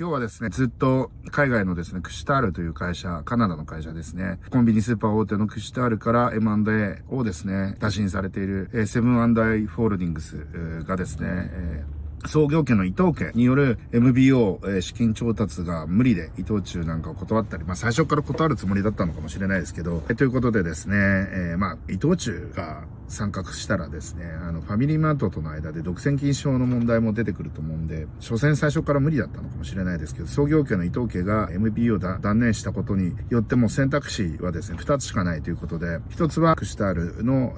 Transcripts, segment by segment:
今日はですね、ずっと海外のですね、クシュタールという会社、カナダの会社ですね、コンビニスーパー大手のクシュタールから M&A をですね、打診されているセブン&アイ・フォールディングスがですね、創業家の伊藤家による MBO、資金調達が無理で伊藤忠なんかを断ったり、最初から断るつもりだったのかもしれないですけど、ということでですね、伊藤忠が参画したらですね、ファミリーマートとの間で独占禁止法の問題も出てくると思うんで、所詮最初から無理だったのかもしれないですけど、創業家の伊藤家が MBO を断念したことによっても選択肢はですね、2つしかないということで、1つはクシュタールの、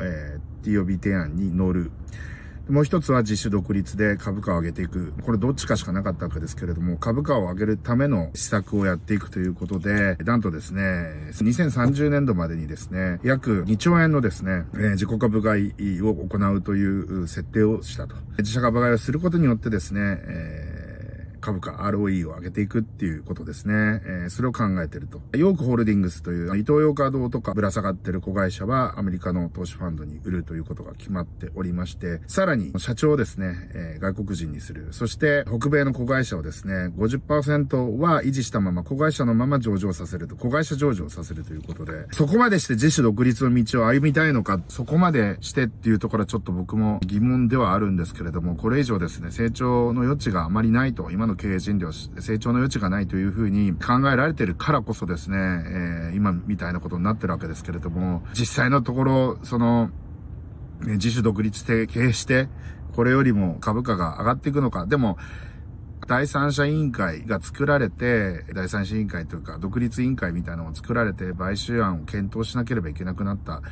TOB 提案に乗る。もう一つは自主独立で株価を上げていく。これどっちかしかなかったわけですけれども、株価を上げるための施策をやっていくということで、なんとですね、2030年度までにですね、約2兆円のですね、自己株買いを行うという設定をしたと。自社株買いをすることによってですね、株価 ROE を上げていくっていうことですね。それを考えていると。ヨークホールディングスというイトーヨーカドーとかぶら下がってる子会社はアメリカの投資ファンドに売るということが決まっておりまして、さらに社長をですね、外国人にする。そして北米の子会社をですね、50% は維持したまま子会社のまま上場させると。子会社上場させるということで、そこまでして自主独立の道を歩みたいのか、そこまでしてっていうところはちょっと僕も疑問ではあるんですけれども、これ以上ですね、成長の余地があまりないと、今の経営陣では成長の余地がないというふうに考えられているからこそですね、今みたいなことになってるわけですけれども、実際のところ、自主独立で経営して、これよりも株価が上がっていくのか。でも、第三者委員会が作られて、第三者委員会というか、独立委員会みたいなのを作られて、買収案を検討しなければいけなくなった。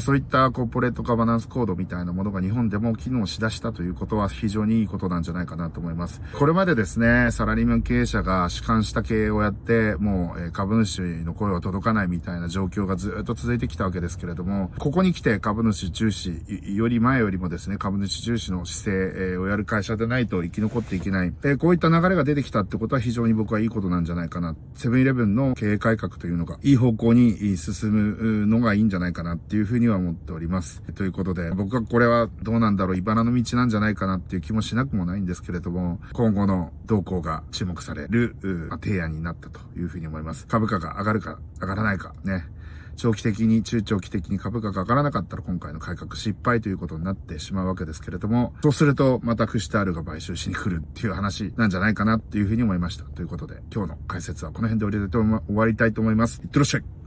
そういったコーポレートガバナンスコードみたいなものが日本でも機能しだしたということは非常にいいことなんじゃないかなと思います。これまでですね、サラリーマン経営者が主観した経営をやって、もう株主の声は届かないみたいな状況がずっと続いてきたわけですけれども、ここに来て株主重視、より前よりもですね、株主重視の姿勢をやる会社でないと生き残っていけない。こういった流れが出てきたってことは非常に僕はいいことなんじゃないかな。セブンイレブンの経営改革というのがいい方向に進むのがいいんじゃないかなっていうふうには思っております。ということで、僕はこれはどうなんだろう、茨の道なんじゃないかなっていう気もしなくもないんですけれども、今後の動向が注目される提案になったというふうに思います。株価が上がるか上がらないかね。中長期的に株価が上がらなかったら今回の改革失敗ということになってしまうわけですけれども、そうするとまたクシュタールが買収しに来るっていう話なんじゃないかなっていうふうに思いました。ということで今日の解説はこの辺で終わりたいと思います。いってらっしゃい。